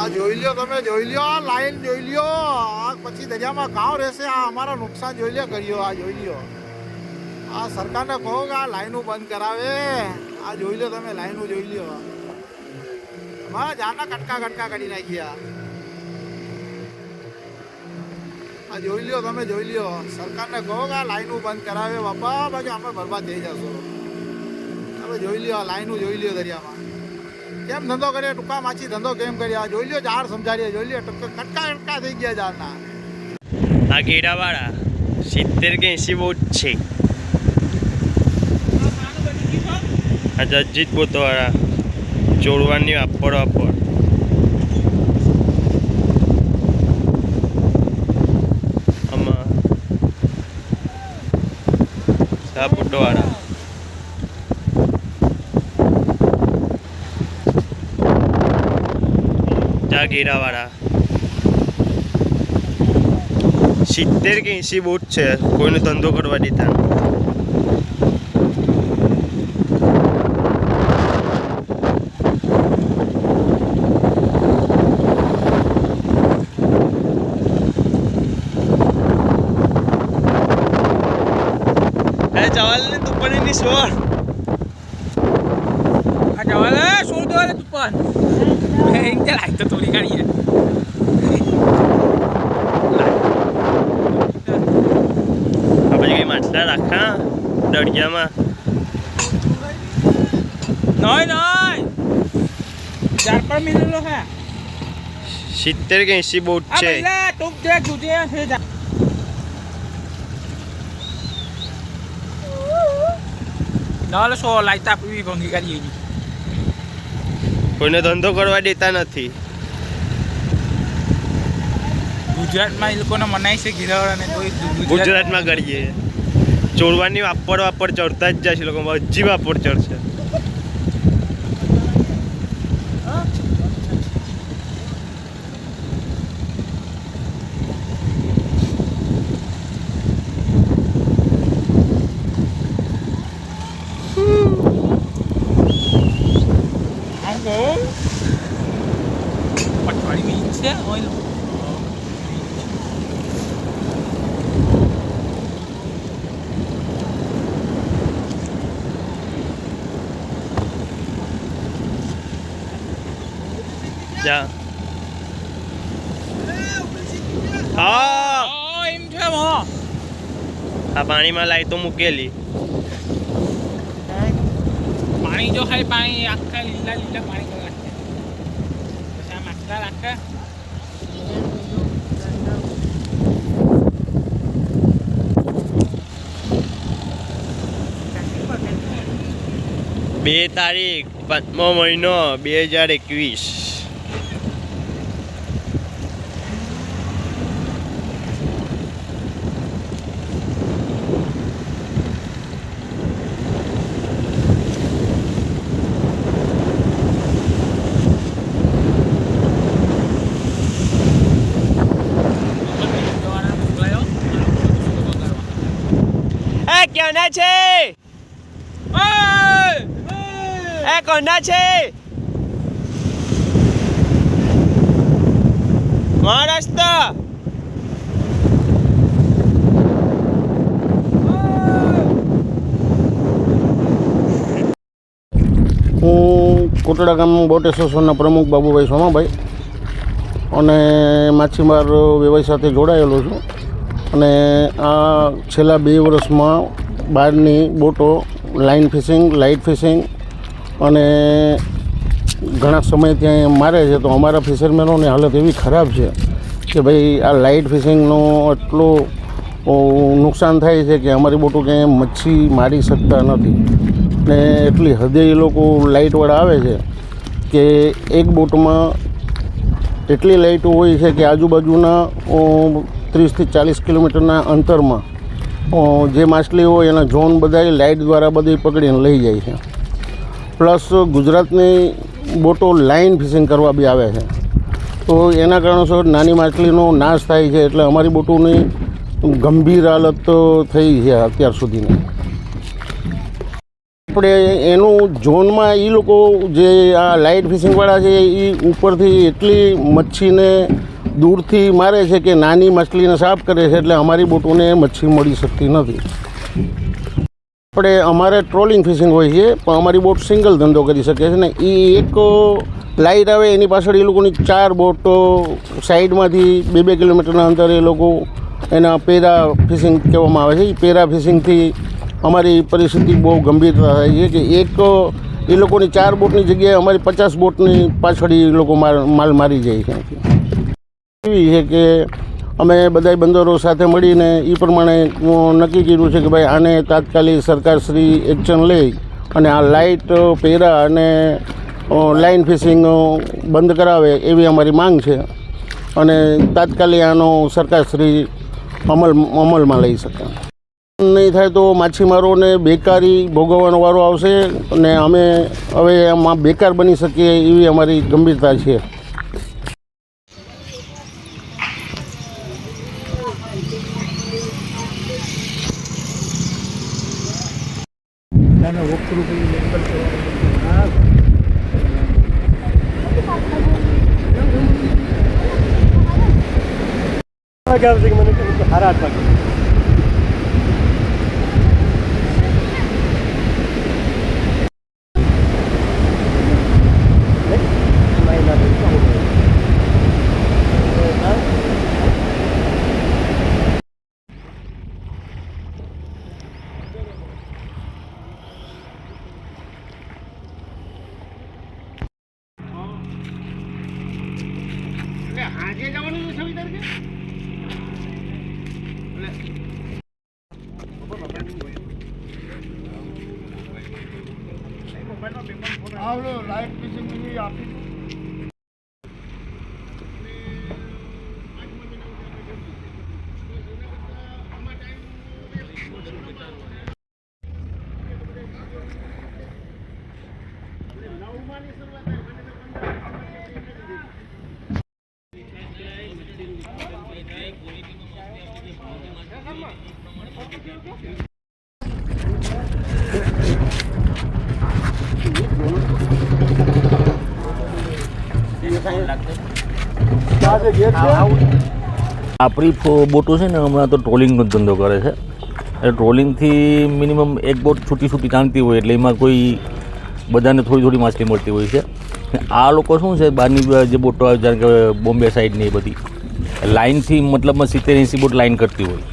જોઈ લ્યો તમે, જોઈ લ્યો આ લાઈન જોઈ લ્યો. આ પછી દરિયામાં કાં રહેશે? આ અમારા નુકસાન જોઈ લ્યો કર્યો. આ જોઈ લ્યો. આ સરકારને કહો કે આ લાઈનો બંધ કરાવે. આ જોઈ લ્યો તમે, લાઈનો જોઈ લ્યો. અમારા જાનના કટકા કટકા કરી નાખ્યા. આ જોઈ લ્યો તમે, જોઈ લ્યો. સરકારને કહો કે આ લાઈનો બંધ કરાવે બાપા, બાકી અમે બરબાદ થઈ જશો. તમે જોઈ લ્યો, આ લાઈનો જોઈ લ્યો દરિયામાં કેમ ધંધો કરે. ટૂંકા માછી ધંધો કેમ કરી. આ જોઈ લ્યો, ઝાડ સમજાડીએ. જોઈ લ્યો, કટકા કટકા થઈ ગયા ઝાડના. આ ઘેડાવાળા 70 કે 80 બોટ છે. આ જજીત બોટવાળા ચોરવાની વાપર આમાં આ બોટવાળા આ ઘેરાવાળા 70 કે 80 બોટ છે. કોઈને ધંધો કરવા દેતા. ચાવલ ને તુપ્પન ની સોળ આ ચાવલ સોળ દો તુપ્પન ઇંતે લાઈટ તો થોડી કાઢીએ. આપણે કઈ માછલા રાખા દરિયામાં? નહીં નહીં 4-5 મિનિટનો હે. 70 કે 80 બોટ આ છે. પહેલા ટોક દેખ જુજે છે જા. નાલે સો લાઈટ આપવી ભંગી કરી એની. કોઈને ધંધો કરવા દેતા નથી. ગુજરાતમાં એ લોકોને મનાય છે ઘેરાવાળાને કોઈ ગુજરાતમાં કરીએ ચોરવાની વાપર ચડતા જ જાય છે લોકો. હજી વાપર ચડશે. પટવાળી બીચ છે ઓઇલ. જા હા એમ છે હો. આ પાણીમાં લાઈટો મૂકેલી. પાણી જો ખાલી પાણી આખા લીલા લીલા પાણી કરી નાખે. પછી આ માછલા રાખે. બે તારીખ 5મો મહિનો 2021. કોના છે? એ કોના છે? મહારાષ્ટ્ર. હું કોટડા ગામ બોટ એસોસિએશનના પ્રમુખ બાબુભાઈ સોમાભાઈ અને માછીમાર વ્યવસાય સાથે જોડાયેલો છું. અને આ છેલ્લા 2 વર્ષમાં બહારની બોટો લાઇન ફિશિંગ, લાઇટ ફિશિંગ અને ઘણા સમય ત્યાં મારે છે. તો અમારા ફિશરમેનોની હાલત એવી ખરાબ છે કે ભાઈ આ લાઇટ ફિશિંગનો એટલું નુકસાન થાય છે કે અમારી બોટો ક્યાંય મચ્છી મારી શકતા નથી. ને એટલી હદે એ લોકો લાઇટવાળા આવે છે કે એક બોટમાં એટલી લાઇટો હોય છે કે આજુબાજુના 30 થી 40 કિલોમીટરના અંતરમાં જે માછલી હોય એના ઝોન બધા લાઇટ દ્વારા બધી પકડીને લઈ જાય છે. પ્લસ ગુજરાતની બોટો લાઇન ફિશિંગ કરવા બી આવે છે. તો એના કારણોસર નાની માછલીનો નાશ થાય છે. એટલે અમારી બોટોની ગંભીર હાલત થઈ છે અત્યાર સુધીની. આપણે એનું ઝોનમાં એ લોકો જે આ લાઇટ ફિશિંગવાળા છે એ ઉપરથી એટલી મચ્છીને દૂરથી મારે છે કે નાની માછલીને સાફ કરે છે, એટલે અમારી બોટોને મચ્છી મળી શકતી નથી. અમારે ટ્રોલિંગ ફિશિંગ હોય છે, પણ અમારી બોટ સિંગલ ધંધો કરી શકે છે ને. એ એક લાઇટ આવે એની પાછળ એ લોકોની 4 બોટ સાઈડમાંથી 2-2 કિલોમીટરના અંતરે એ લોકો એના પેરા ફિશિંગ કહેવામાં આવે છે. એ પેરા ફિશિંગથી અમારી પરિસ્થિતિ બહુ ગંભીરતા થાય છે કે એક એ લોકોની 4 બોટની જગ્યાએ અમારી 50 બોટની પાછળ એ લોકો માલ મારી જાય છે. એવી છે કે અમે બધાય બંદરો સાથે મળીને એ પ્રમાણે નક્કી કર્યું છે કે ભાઈ આને તાત્કાલિક સરકારશ્રી એક્શન લઈ અને આ લાઇટ પેરા અને લાઇન ફિશિંગ બંધ કરાવે એવી અમારી માંગ છે, અને તાત્કાલિક આનો સરકારશ્રી અમલમાં લઈ શકે. નહીં થાય તો માછીમારોને બેકારી ભોગવવાનો વારો આવશે, અને અમે હવે આમાં બેકાર બની શકીએ એવી અમારી ગંભીરતા છે. આપણી બોટો છે ને હમણાં તો ટ્રોલિંગનો જ ધંધો કરે છે. એટલે ટ્રોલિંગથી મિનિમમ એક બોટ છૂટી તાણતી હોય એટલે એમાં કોઈ બધાને થોડી માછલી મળતી હોય છે. આ લોકો શું છે બહારની જે બોટો આવે જાણે કે બોમ્બે સાઈડની એ બધી લાઇનથી મતલબમાં 70-80 બોટ લાઇન કરતી હોય.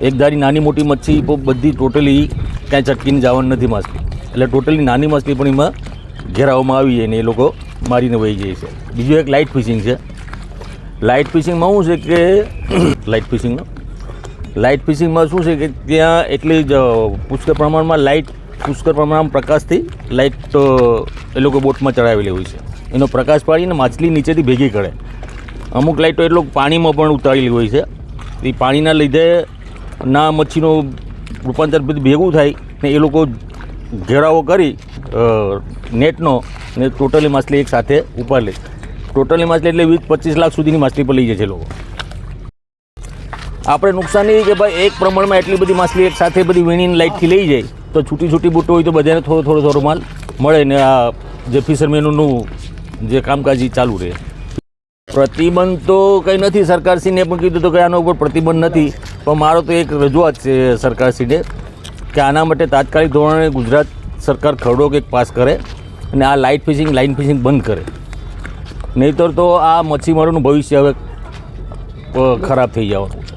એક ધારી નાની મોટી મચ્છી બધી ટોટલી ક્યાંય ચટકીને જવાની નથી માછલી, એટલે ટોટલી નાની માછલી પણ એમાં ઘેરાવામાં આવી જાય ને એ લોકો મારીને વહી જાય છે. બીજું એક લાઇટ ફિશિંગ છે. લાઇટ ફિશિંગમાં શું છે કે લાઇટ ફિશિંગમાં શું છે કે ત્યાં એટલી જ પુષ્કળ પ્રમાણમાં પ્રકાશથી લાઇટ એ લોકો બોટમાં ચડાવેલી હોય છે. એનો પ્રકાશ પાડીને માછલી નીચેથી ભેગી કરે. અમુક લાઇટો એટલો પાણીમાં પણ ઉતારેલી હોય છે. એ પાણીના લીધે ના મચ્છીનું રૂપાંતર બધું ભેગું થાય ને એ લોકો ઘેરાવો કરી નેટનો ને ટોટલી માછલી એક સાથે ઉપર લે. ટોટલી માછલી એટલે 20-25 લાખ સુધીની માછલી પર લઈ જાય છે લોકો. આપણે નુકસાન એ કે ભાઈ એક પ્રમાણમાં એટલી બધી માછલી એક સાથે બધી વીણીને લાઇટથી લઈ જાય તો છૂટી બોટો હોય તો બધાને થોડો માલ મળે ને આ જે ફિશરમેનોનું જે કામકાજ ચાલુ રહે. પ્રતિબંધ તો કંઈ નથી. સરકારશ્રીને પણ કીધું તો કે આના ઉપર પ્રતિબંધ નથી, પણ મારો તો એક રજૂઆત છે સરકારશ્રીને કે આના માટે તાત્કાલિક ધોરણે ગુજરાત સરકાર ખરડો કંઈક પાસ કરે અને આ લાઇન ફિશિંગ બંધ કરે. નહીંતર તો આ મચ્છીમારોનું ભવિષ્ય હવે ખરાબ થઈ જવાનું.